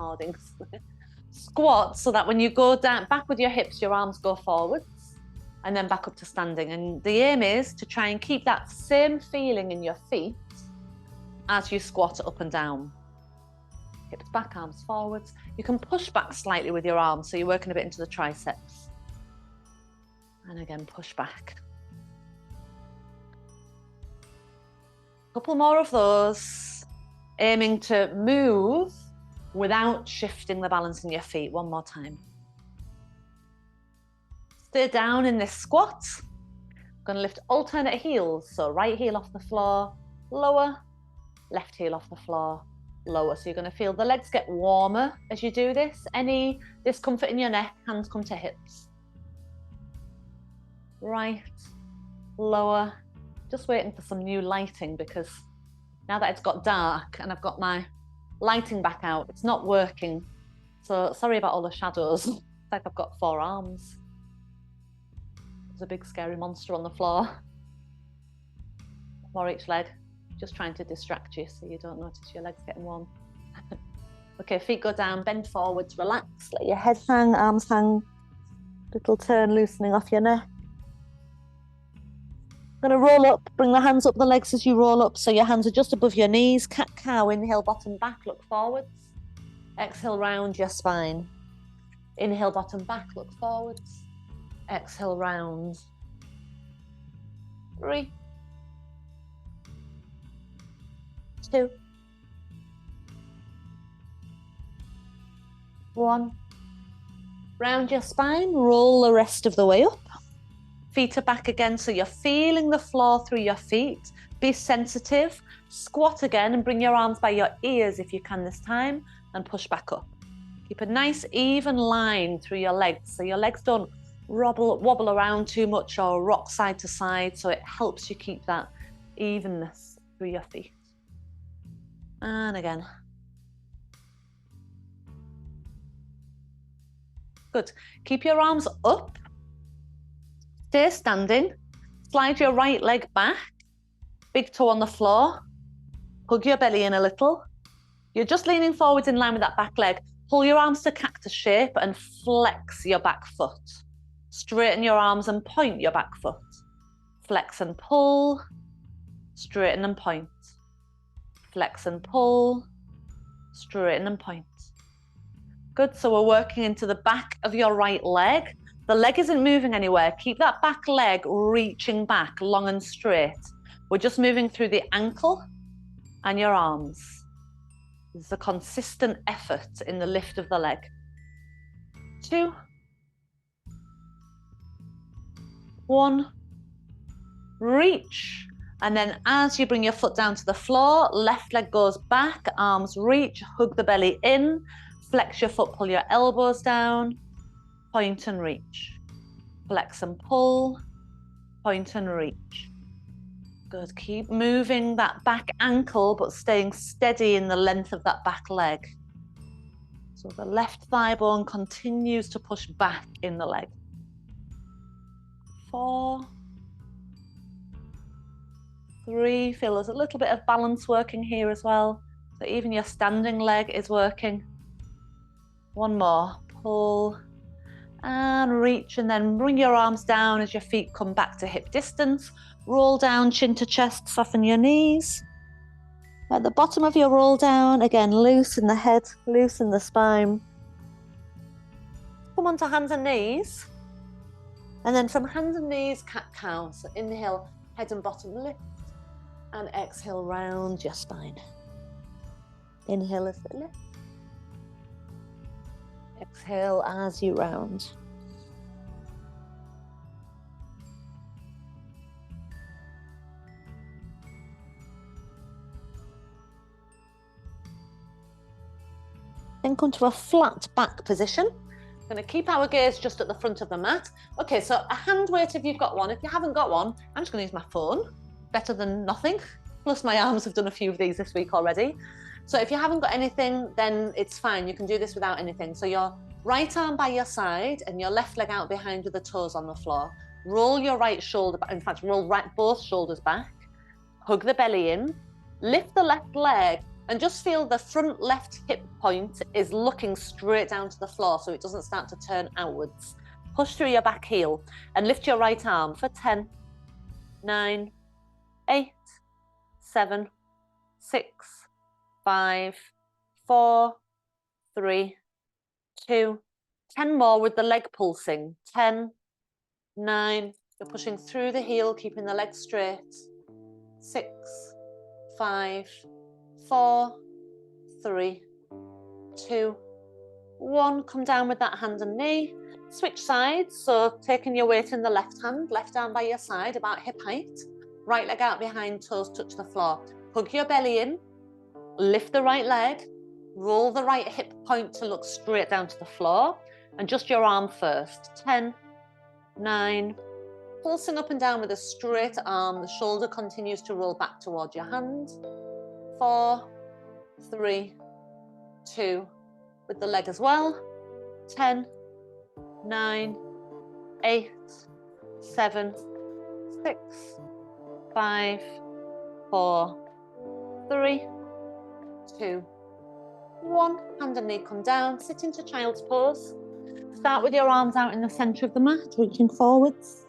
recordings. Squat so that when you go down, back with your hips, your arms go forwards and then back up to standing. And the aim is to try and keep that same feeling in your feet as you squat up and down. Hips back, arms forwards. You can push back slightly with your arms, so you're working a bit into the triceps. And again, push back. A couple more of those, aiming to move without shifting the balance in your feet. One more time. Stay down in this squat. I'm going to lift alternate heels. So right heel off the floor, lower, left heel off the floor, lower. So you're going to feel the legs get warmer as you do this. Any discomfort in your neck, hands come to hips. Right, lower. Just waiting for some new lighting because now that it's got dark and I've got my lighting back out, it's not working. So sorry about all the shadows. It's like I've got 4 arms. There's a big scary monster on the floor. More each leg. Just trying to distract you so you don't notice your legs getting warm. Okay, feet go down, bend forwards, relax, let your head hang, arms hang. Little turn loosening off your neck. Going to roll up, bring the hands up the legs as you roll up, so your hands are just above your knees. Cat-cow, inhale, bottom back, look forwards. Exhale, round your spine. Inhale, bottom back, look forwards. Exhale, round. 3, 2, 1. Round your spine, roll the rest of the way up. Feet are back again, so you're feeling the floor through your feet. Be sensitive. Squat again and bring your arms by your ears if you can this time and push back up. Keep a nice even line through your legs so your legs don't wobble around too much or rock side to side, so it helps you keep that evenness through your feet. And again. Good. Keep your arms up. Stay standing, slide your right leg back, big toe on the floor, hug your belly in a little. You're just leaning forwards in line with that back leg. Pull your arms to cactus shape and flex your back foot. Straighten your arms and point your back foot. Flex and pull, straighten and point. Flex and pull, straighten and point. Good, so we're working into the back of your right leg. The leg isn't moving anywhere. Keep that back leg reaching back, long and straight. We're just moving through the ankle and your arms. There's a consistent effort in the lift of the leg. 2, 1, reach. And then as you bring your foot down to the floor, left leg goes back, arms reach, hug the belly in, flex your foot, pull your elbows down. Point and reach. Flex and pull, point and reach. Good, keep moving that back ankle, but staying steady in the length of that back leg. So the left thigh bone continues to push back in the leg. 4, 3, feel there's a little bit of balance working here as well. So even your standing leg is working. 1 more, pull, and reach, and then bring your arms down as your feet come back to hip distance. Roll down, chin to chest, soften your knees. At the bottom of your roll down, again, loosen the head, loosen the spine. Come onto hands and knees. And then from hands and knees, cat-cow. So inhale, head and bottom lift, and exhale, round your spine. Inhale as it lifts. Exhale as you round. Then come to a flat back position. We're going to keep our gaze just at the front of the mat. Okay, so a hand weight if you've got one. If you haven't got one, I'm just going to use my phone. Better than nothing. Plus my arms have done a few of these this week already. So if you haven't got anything, then it's fine. You can do this without anything. So your right arm by your side and your left leg out behind with the toes on the floor. Roll your right shoulder back. In fact, roll both shoulders back. Hug the belly in. Lift the left leg And just feel the front left hip point is looking straight down to the floor so it doesn't start to turn outwards. Push through your back heel and lift your right arm for 10, 9, 8, 7, 6, 5, 4, 3, 2, 10 more with the leg pulsing. 10, 9, you're pushing through the heel, keeping the leg straight. 6, 5, 4, 3, 2, 1. Come down with that hand and knee. Switch sides, so taking your weight in the left hand, left arm by your side, about hip height. Right leg out behind, toes touch the floor. Hug your belly in, lift the right leg, roll the right hip point to look straight down to the floor, and just your arm first. 10, 9, pulsing up and down with a straight arm. The shoulder continues to roll back towards your hand. 4, 3, 2, with the leg as well. 10, 9, 8, 7, 6, 5, 4, 3, 2, 1. Hand and knee come down. Sit into child's pose. Start with your arms out in the center of the mat, reaching forwards.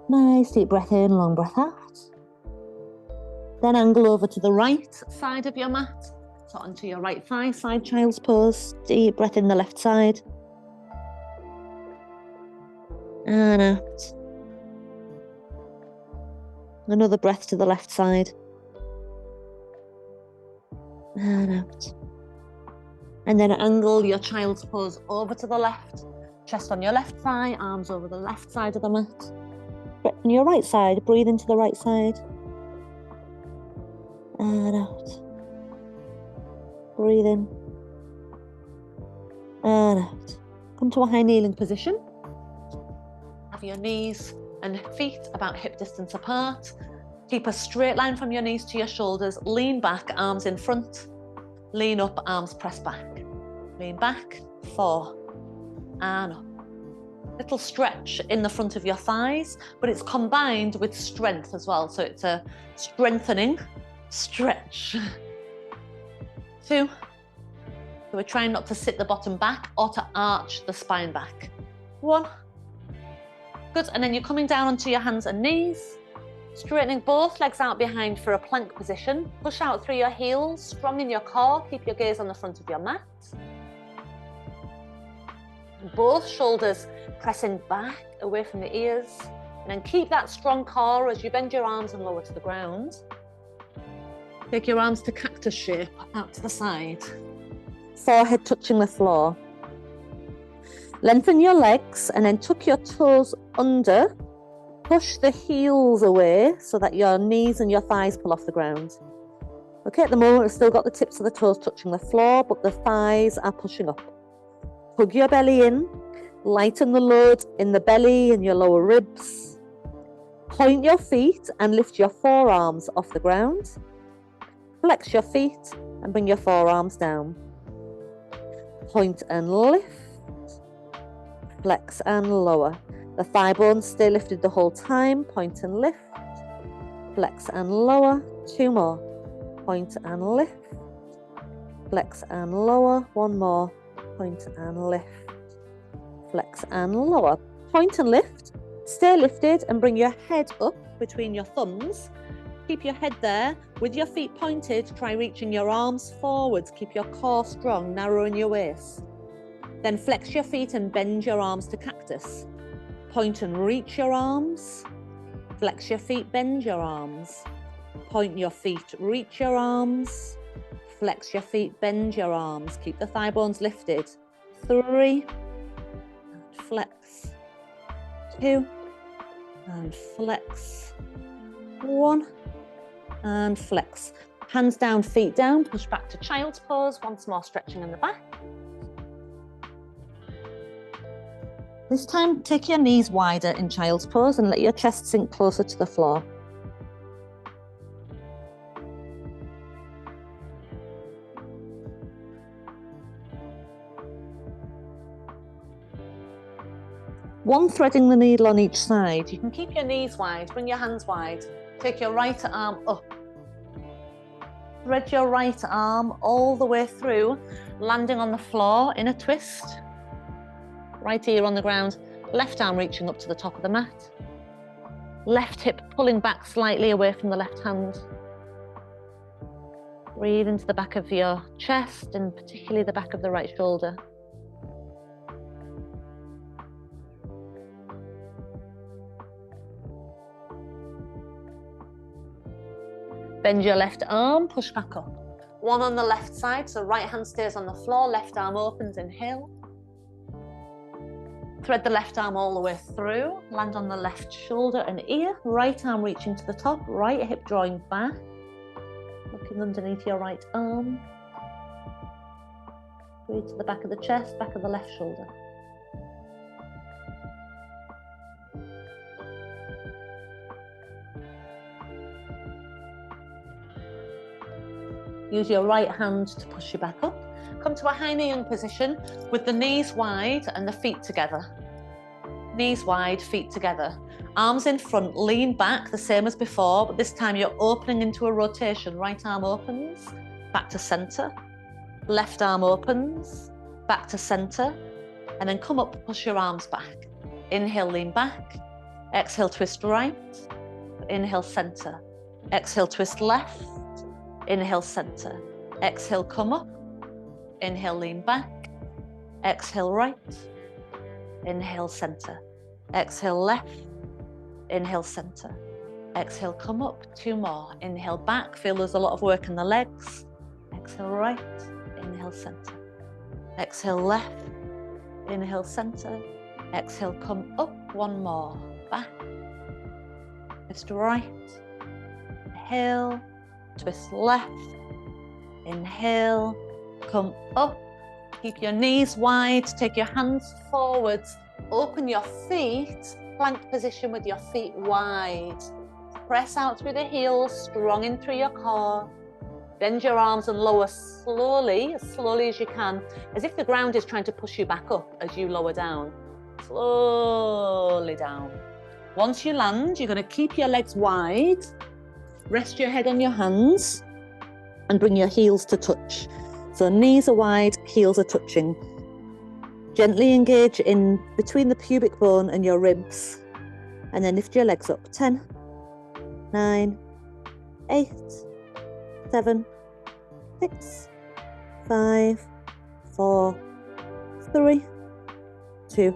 Nice deep breath in, long breath out. Then angle over to the right side of your mat. So onto your right thigh, side child's pose. Deep breath in the left side. And out. Another breath to the left side. And out. And then angle your child's pose over to the left. Chest on your left thigh, arms over the left side of the mat. Breath on your right side, breathe into the right side. And out. Breathe in. And out. Come to a high kneeling position. Have your knees and feet about hip distance apart. Keep a straight line from your knees to your shoulders. Lean back, arms in front. Lean up, arms press back. Lean back, 4, and up. Little stretch in the front of your thighs, but it's combined with strength as well. So it's a strengthening stretch. 2. So we're trying not to sit the bottom back or to arch the spine back. 1. Good, and then you're coming down onto your hands and knees. Straightening both legs out behind for a plank position. Push out through your heels, strong in your core. Keep your gaze on the front of your mat. Both shoulders pressing back away from the ears. And then keep that strong core as you bend your arms and lower to the ground. Take your arms to cactus shape out to the side. Forehead touching the floor. Lengthen your legs and then tuck your toes under. Push the heels away so that your knees and your thighs pull off the ground. Okay, at the moment we've still got the tips of the toes touching the floor, but the thighs are pushing up. Hug your belly in, lighten the load in the belly and your lower ribs. Point your feet and lift your forearms off the ground. Flex your feet and bring your forearms down. Point and lift. Flex and lower. The thigh bones stay lifted the whole time. Point and lift. Flex and lower. 2 more. Point and lift. Flex and lower. 1 more. Point and lift. Flex and lower. Point and lift. Stay lifted and bring your head up between your thumbs. Keep your head there. With your feet pointed, try reaching your arms forwards. Keep your core strong, narrowing your waist. Then flex your feet and bend your arms to cactus. Point and reach your arms. Flex your feet, bend your arms. Point your feet, reach your arms. Flex your feet, bend your arms. Keep the thigh bones lifted. 3, and flex. 2, and flex. 1, and flex. Hands down, feet down. Push back to child's pose. Once more, stretching in the back. This time, take your knees wider in child's pose and let your chest sink closer to the floor. One threading the needle on each side. You can keep your knees wide, bring your hands wide. Take your right arm up Thread your right arm all the way through, landing on the floor in a twist. Right ear on the ground, left arm reaching up to the top of the mat. Left hip pulling back slightly away from the left hand. Breathe into the back of your chest and particularly the back of the right shoulder. Bend your left arm, push back up. One on the left side, so right hand stays on the floor, left arm opens, inhale. Thread the left arm all the way through, land on the left shoulder and ear, right arm reaching to the top, right hip drawing back, looking underneath your right arm. Breathe to the back of the chest, back of the left shoulder. Use your right hand to push you back up. Come to a high knee young position with the knees wide and the feet together. Knees wide, feet together. Arms in front, lean back, the same as before, but this time you're opening into a rotation. Right arm opens, back to center. Left arm opens, back to center. And then come up, push your arms back. Inhale, lean back. Exhale, twist right. Inhale, center. Exhale, twist left. Inhale, center. Exhale, come up. Inhale, lean back. Exhale, right. Inhale, center. Exhale, left. Inhale, center. Exhale, come up. 2 more. Inhale, back. Feel there's a lot of work in the legs. Exhale, right. Inhale, center. Exhale, left. Inhale, center. Exhale, come up. 1 more. Back. Twist right. Inhale. Twist left. Inhale. Come up. Keep your knees wide. Take your hands forwards. Open your feet. Plank position with your feet wide. Press out through the heels. Strong in through your core. Bend your arms and lower slowly as you can, as if the ground is trying to push you back up as you lower down. Slowly down. Once you land, you're going to keep your legs wide. Rest your head on your hands and bring your heels to touch. So knees are wide, heels are touching. Gently engage in between the pubic bone and your ribs. And then lift your legs up. 10, 9, 8, 7, 6, 5, 4, 3, 2,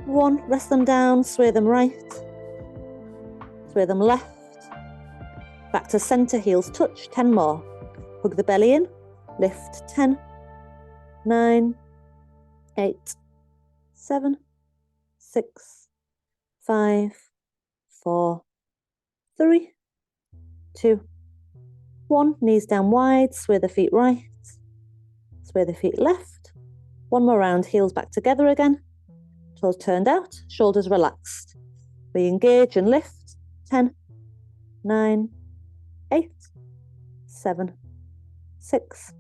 1. Rest them down, sway them right, sway them left. Back to center, heels touch. 10 more. Hug the belly in. Lift. 10, 9, 8, 7, 6, 5, 4, 3, 2, 1. Knees down wide. Sway the feet right. Sway the feet left. 1 more round. Heels back together again. Toes turned out. Shoulders relaxed. Re-engage and lift. 10, 9, 8, 7, 6,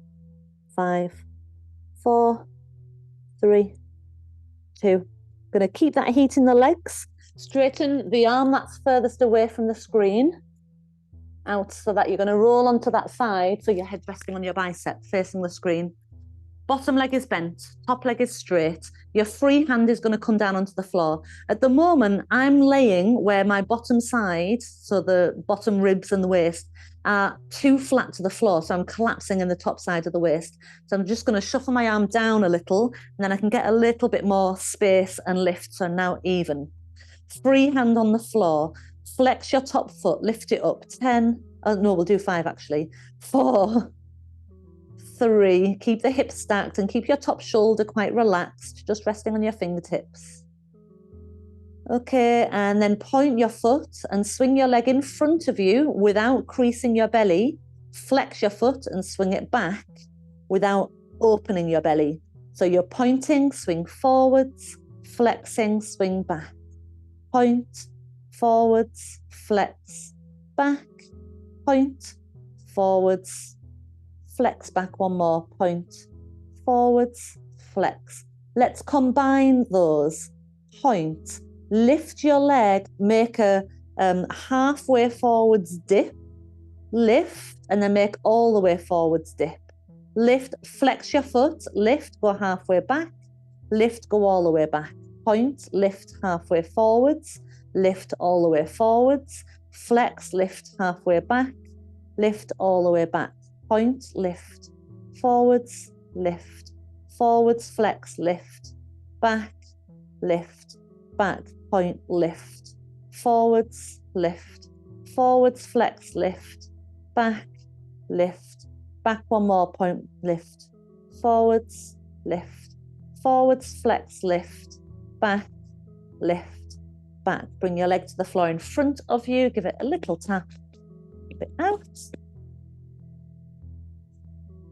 5, 4, 3, 2. Going to keep that heat in the legs. Straighten the arm that's furthest away from the screen out so that you're going to roll onto that side so your head's resting on your bicep facing the screen. Bottom leg is bent, top leg is straight. Your free hand is going to come down onto the floor. At the moment, I'm laying where my bottom side, so the bottom ribs and the waist, are too flat to the floor. So I'm collapsing in the top side of the waist. So I'm just going to shuffle my arm down a little, and then I can get a little bit more space and lift. So now even. Free hand on the floor. Flex your top foot, lift it up. 10, no, we'll do 5 actually. 4, 3, keep the hips stacked and keep your top shoulder quite relaxed, just resting on your fingertips. Okay, and then point your foot and swing your leg in front of you without creasing your belly. Flex your foot and swing it back without opening your belly. So you're pointing, swing forwards, flexing, swing back. Point, forwards, flex, back, point, forwards, flex back. 1 more. Point, forwards, flex. Let's combine those. Point, lift your leg, make a halfway forwards dip, lift, and then make all the way forwards, dip. Lift, flex your foot, lift, go halfway back, lift, go all the way back. Point, lift halfway forwards, lift all the way forwards, flex, lift halfway back, lift all the way back. Point, lift, forwards, lift, forwards, flex, lift, back, lift, back, point, lift, forwards, lift, forwards, flex, lift, back, lift, back one more, point, lift, forwards, lift, forwards, flex, lift, back, lift, back. Bring your leg to the floor in front of you, give it a little tap, keep it out.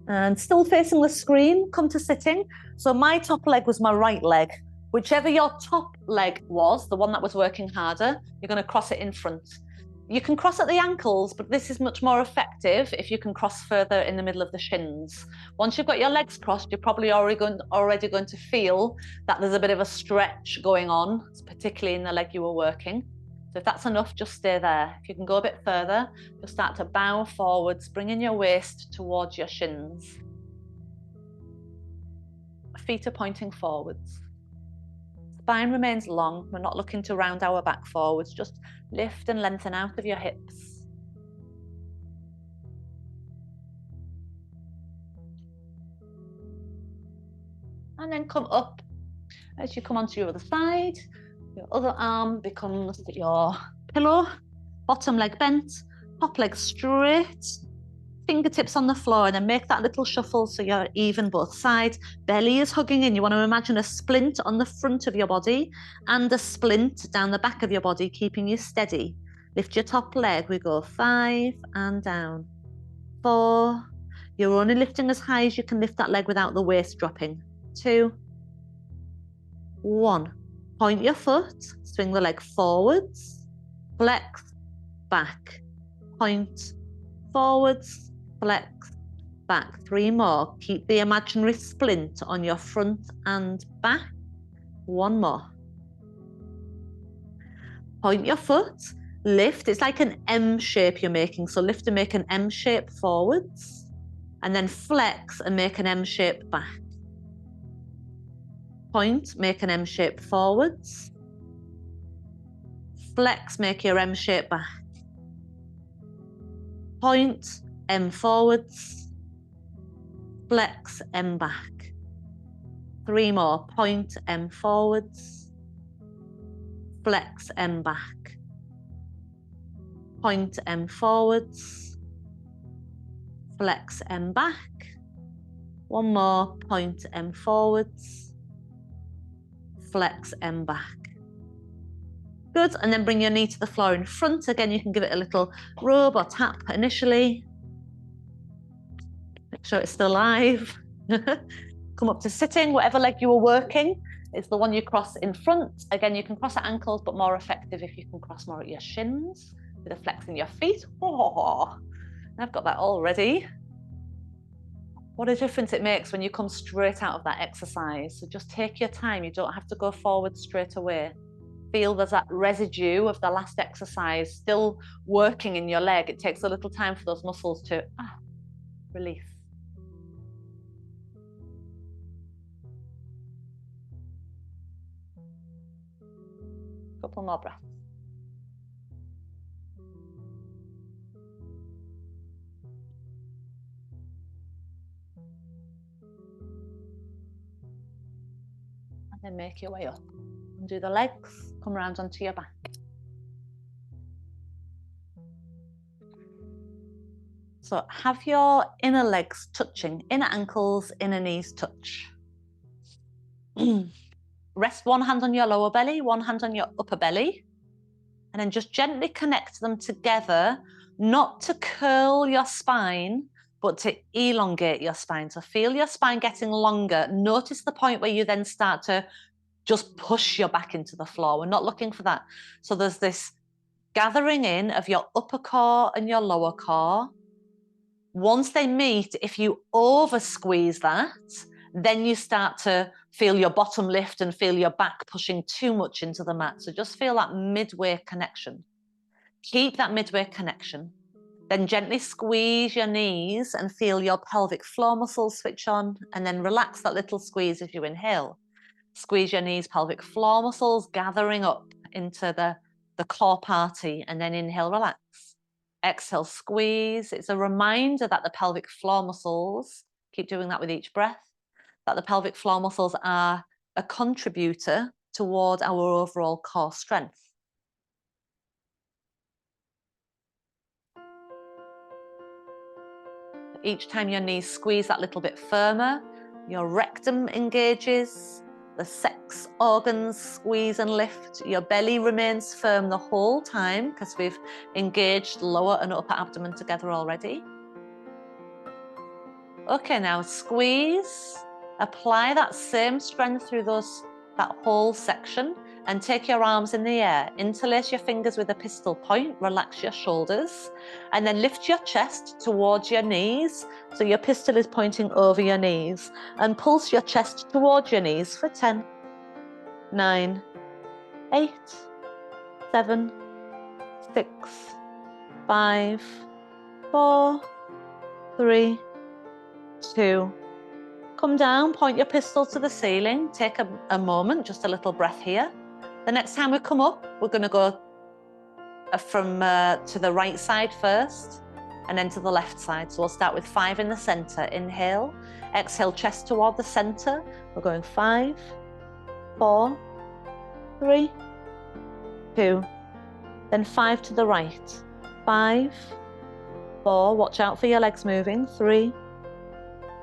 And still facing the screen, come to sitting. So my top leg was my right leg. Whichever your top leg was, the one that was working harder, you're going to cross it in front. You can cross at the ankles, but this is much more effective if you can cross further in the middle of the shins. Once you've got your legs crossed, you're probably already going to feel that there's a bit of a stretch going on, particularly in the leg you were working. So if that's enough, just stay there. If you can go a bit further, you'll start to bow forwards, bringing your waist towards your shins. Feet are pointing forwards. Spine remains long. We're not looking to round our back forwards. Just lift and lengthen out of your hips. And then come up. As you come onto your other side, your other arm becomes your pillow, bottom leg bent, top leg straight, fingertips on the floor, and then make that little shuffle so you're even both sides. Belly is hugging in. You want to imagine a splint on the front of your body and a splint down the back of your body, keeping you steady. Lift your top leg. We go 5 and down. 4. You're only lifting as high as you can lift that leg without the waist dropping. 2. 1. Point your foot, swing the leg forwards, flex, back, point, forwards, flex, back. 3 more. Keep the imaginary splint on your front and back. 1 more. Point your foot, lift. It's like an M shape you're making. So lift and make an M shape forwards, and then flex and make an M shape back. Point, make an M shape forwards. Flex, make your M shape back. Point, M forwards. Flex, M back. 3 more. Point, M forwards. Flex, M back. Point, M forwards. Flex, M back. 1 more. Point, M forwards. Flex, M back. Good, and then bring your knee to the floor in front. Again, you can give it a little rub or tap initially. Make sure it's still live. Come up to sitting. Whatever leg you were working is the one you cross in front. Again, you can cross at ankles, but more effective if you can cross more at your shins. With a flex in your feet. Oh, I've got that already. What a difference it makes when you come straight out of that exercise. So just take your time. You don't have to go forward straight away. Feel there's that residue of the last exercise still working in your leg. It takes a little time for those muscles to release. Couple more breaths. And then make your way up. Undo the legs, come around onto your back. So have your inner legs touching, inner ankles, inner knees touch. Rest one hand on your lower belly, one hand on your upper belly, and then just gently connect them together, not to curl your spine, but to elongate your spine. So feel your spine getting longer. Notice the point where you then start to just push your back into the floor. We're not looking for that. So there's this gathering in of your upper core and your lower core. Once they meet, if you over squeeze that, then you start to feel your bottom lift and feel your back pushing too much into the mat. So just feel that midway connection. Keep that midway connection. Then gently squeeze your knees and feel your pelvic floor muscles switch on, and then relax that little squeeze as you inhale. Squeeze your knees, pelvic floor muscles gathering up into the core party, and then inhale, relax. Exhale, squeeze. It's a reminder that the pelvic floor muscles, keep doing that with each breath, that the pelvic floor muscles are a contributor toward our overall core strength. Each time your knees squeeze that little bit firmer, your rectum engages, the sex organs squeeze and lift, your belly remains firm the whole time because we've engaged lower and upper abdomen together already. Okay, now squeeze, apply that same strength through that whole section, and take your arms in the air. Interlace your fingers with a pistol point, relax your shoulders, and then lift your chest towards your knees. So your pistol is pointing over your knees, and pulse your chest towards your knees for 10, 9, 8, 7, 6, 5, 4, 3, 2. Come down, point your pistol to the ceiling, take a moment, just a little breath here. The next time we come up, we're going to go from to the right side first, and then to the left side. So we'll start with 5 in the center. Inhale, exhale, chest toward the center. We're going 5, 4, 3, 2, then 5 to the right. 5, 4, watch out for your legs moving. 3,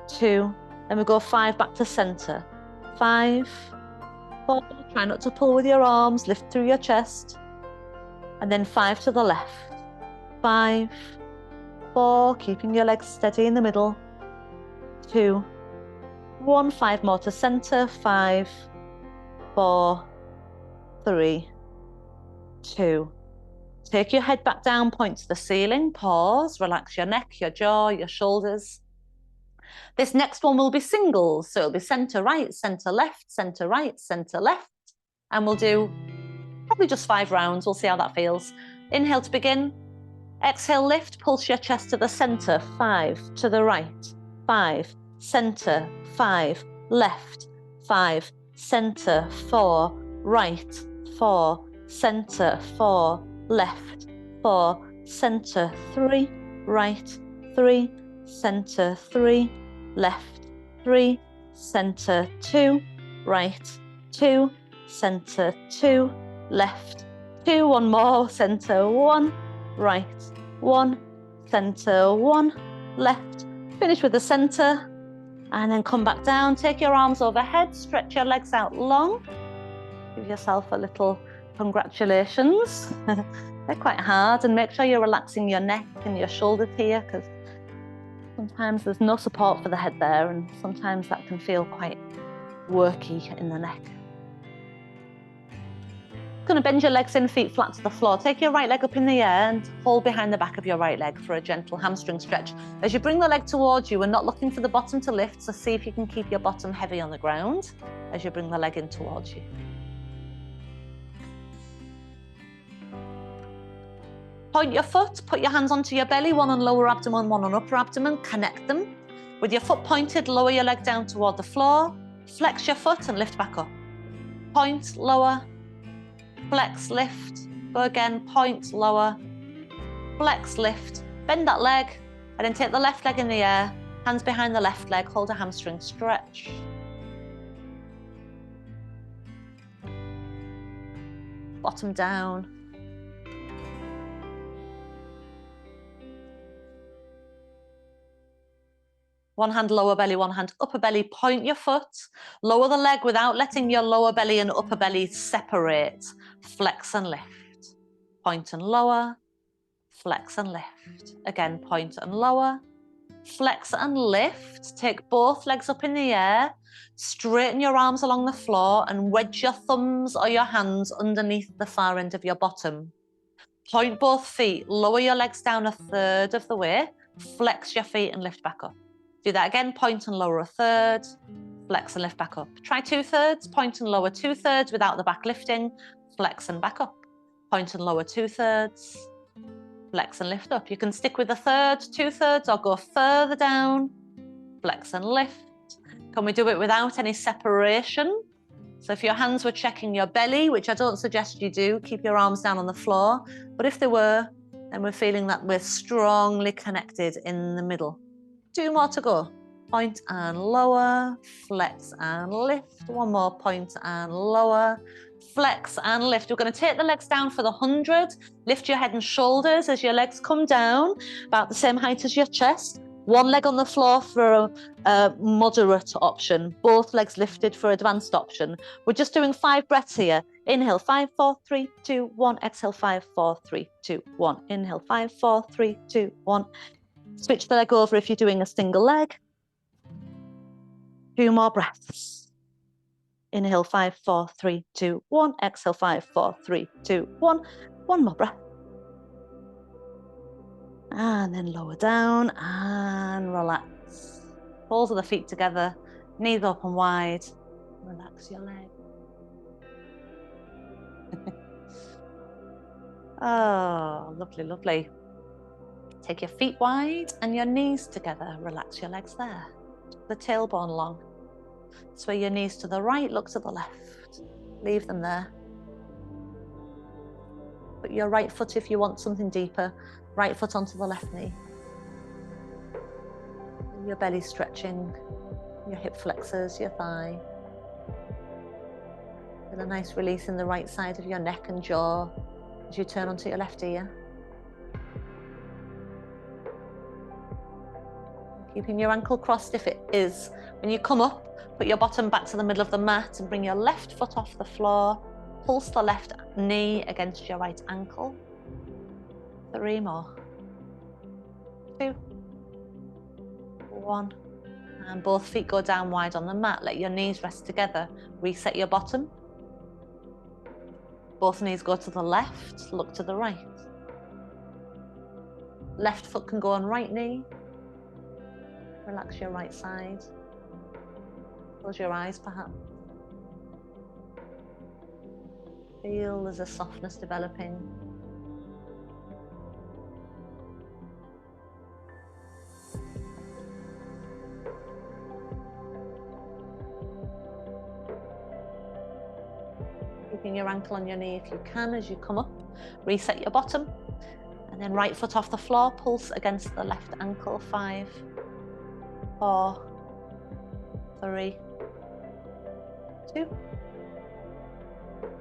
2, then we go 5 back to center. 5, 4, try not to pull with your arms, lift through your chest. And then 5 to the left. 5, 4, keeping your legs steady in the middle. 2, 1, 5 more to center. 5, 4, 3, 2. Take your head back down, point to the ceiling, pause, relax your neck, your jaw, your shoulders. This next one will be singles, so it'll be center right, center left, center right, center left. And we'll do probably just 5 rounds. We'll see how that feels. Inhale to begin. Exhale, lift, pulse your chest to the center. 5 to the right. 5, center, 5, left, 5, center, 4, right, 4, center, 4, left, 4, center, 3, right, 3, center, 3, left, 3, center, 2, right, 2, center, 2, left, 2, 1 more, center, 1, right, 1, center, 1, left. Finish with the center, and then come back down. Take your arms overhead, stretch your legs out long. Give yourself a little congratulations. They're quite hard, and make sure you're relaxing your neck and your shoulders here, because sometimes there's no support for the head there, and sometimes that can feel quite worky in the neck. Going to bend your legs in, feet flat to the floor. Take your right leg up in the air and hold behind the back of your right leg for a gentle hamstring stretch. As you bring the leg towards you, we're not looking for the bottom to lift, so see if you can keep your bottom heavy on the ground as you bring the leg in towards you. Point your foot, put your hands onto your belly, one on lower abdomen, one on upper abdomen, connect them. With your foot pointed, lower your leg down toward the floor, flex your foot and lift back up. Point, lower, flex, lift, go again, point, lower, flex, lift, bend that leg, and then take the left leg in the air, hands behind the left leg, hold a hamstring stretch. Bottom down. One hand lower belly, one hand upper belly. Point your foot, lower the leg without letting your lower belly and upper belly separate. Flex and lift. Point and lower, flex and lift. Again, point and lower, flex and lift. Take both legs up in the air. Straighten your arms along the floor and wedge your thumbs or your hands underneath the far end of your bottom. Point both feet, lower your legs down 1/3 of the way. Flex your feet and lift back up. Do that again, point and lower 1/3, flex and lift back up. Try 2/3, point and lower 2/3 without the back lifting, flex and back up. Point and lower 2/3, flex and lift up. You can stick with a third, 2/3, or go further down, flex and lift. Can we do it without any separation? So if your hands were checking your belly, which I don't suggest you do, keep your arms down on the floor. But if they were, then we're feeling that we're strongly connected in the middle. 2 more to go. Point and lower, flex and lift. 1 more, point and lower, flex and lift. We're going to take the legs down for the 100. Lift your head and shoulders as your legs come down, about the same height as your chest. 1 leg on the floor for a moderate option. Both legs lifted for advanced option. We're just doing 5 breaths here. Inhale, 5, 4, 3, 2, 1. Exhale, 5, 4, 3, 2, 1. Inhale, 5, 4, 3, 2, 1. Switch the leg over if you're doing a single leg. 2 more breaths. Inhale, 5, 4, 3, 2, 1. Exhale, 5, 4, 3, 2, 1. 1 more breath. And then lower down and relax. Balls of the feet together, knees open wide. Relax your leg. Oh, lovely, lovely. Take your feet wide and your knees together. Relax your legs there. The tailbone long. Sway your knees to the right, look to the left. Leave them there. Put your right foot, if you want something deeper, right foot onto the left knee. Your belly stretching, your hip flexors, your thigh. With a nice release in the right side of your neck and jaw as you turn onto your left ear. Keeping your ankle crossed if it is. When you come up, put your bottom back to the middle of the mat and bring your left foot off the floor. Pulse the left knee against your right ankle. 3 more. 2, 1. And both feet go down wide on the mat. Let your knees rest together. Reset your bottom. Both knees go to the left, look to the right. Left foot can go on right knee. Relax your right side. Close your eyes perhaps. Feel there's a softness developing. Keeping your ankle on your knee if you can as you come up. Reset your bottom. And then right foot off the floor, pulse against the left ankle. 5, 4, 3, 2,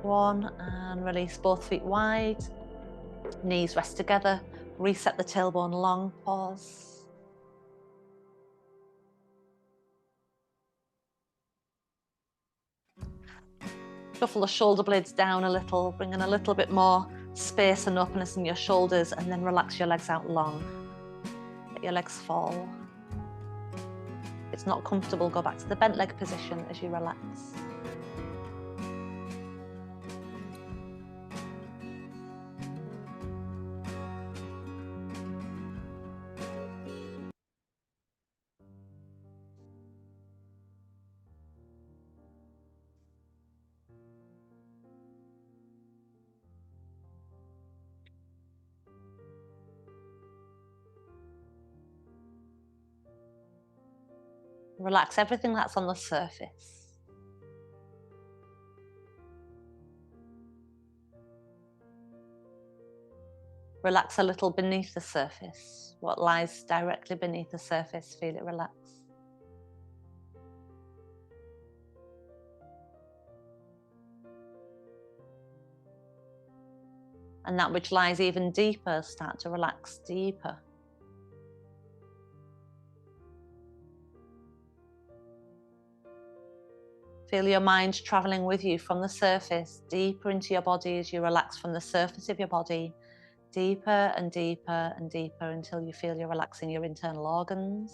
1. And release both feet wide. Knees rest together. Reset the tailbone long. Pause. Shuffle the shoulder blades down a little, bring in a little bit more space and openness in your shoulders, and then relax your legs out long. Let your legs fall. If it's not comfortable, go back to the bent leg position as you relax. Relax everything that's on the surface. Relax a little beneath the surface. What lies directly beneath the surface, feel it relax. And that which lies even deeper, start to relax deeper. Feel your mind traveling with you from the surface, deeper into your body as you relax from the surface of your body, deeper and deeper and deeper until you feel you're relaxing your internal organs.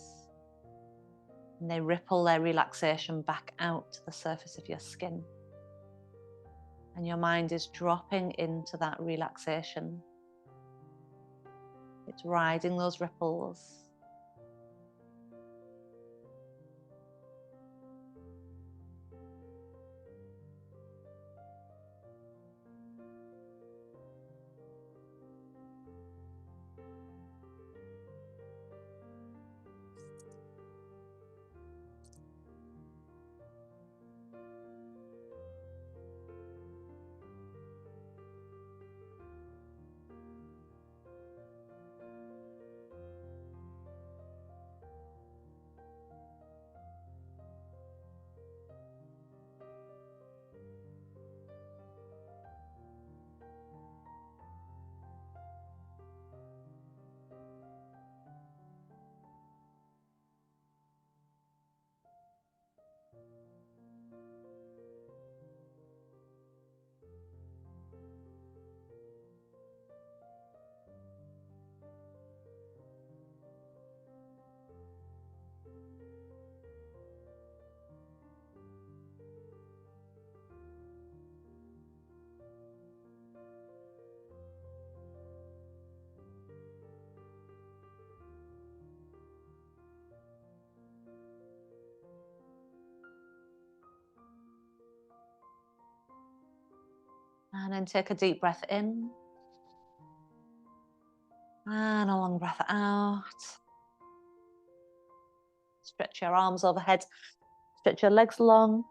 And they ripple their relaxation back out to the surface of your skin. And your mind is dropping into that relaxation. It's riding those ripples. And then take a deep breath in. And a long breath out. Stretch your arms overhead. Stretch your legs long.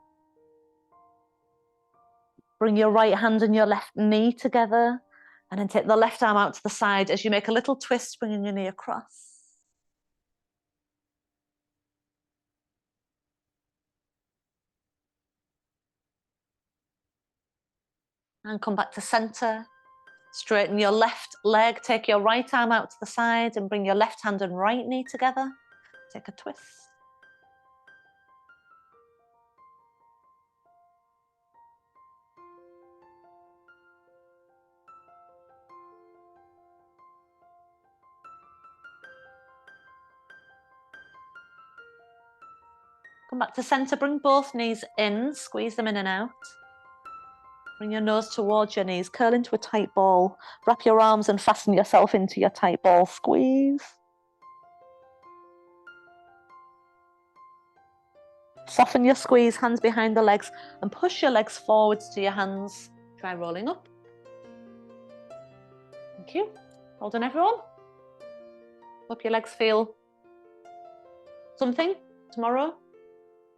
Bring your right hand and your left knee together. And then take the left arm out to the side as you make a little twist, bringing your knee across. And come back to center. Straighten your left leg. Take your right arm out to the side and bring your left hand and right knee together. Take a twist. Come back to center. Bring both knees in. Squeeze them in and out. Bring your nose towards your knees. Curl into a tight ball. Wrap your arms and fasten yourself into your tight ball. Squeeze. Soften your squeeze, hands behind the legs, and push your legs forwards to your hands. Try rolling up. Thank you. Well done, everyone. Hope your legs feel something tomorrow.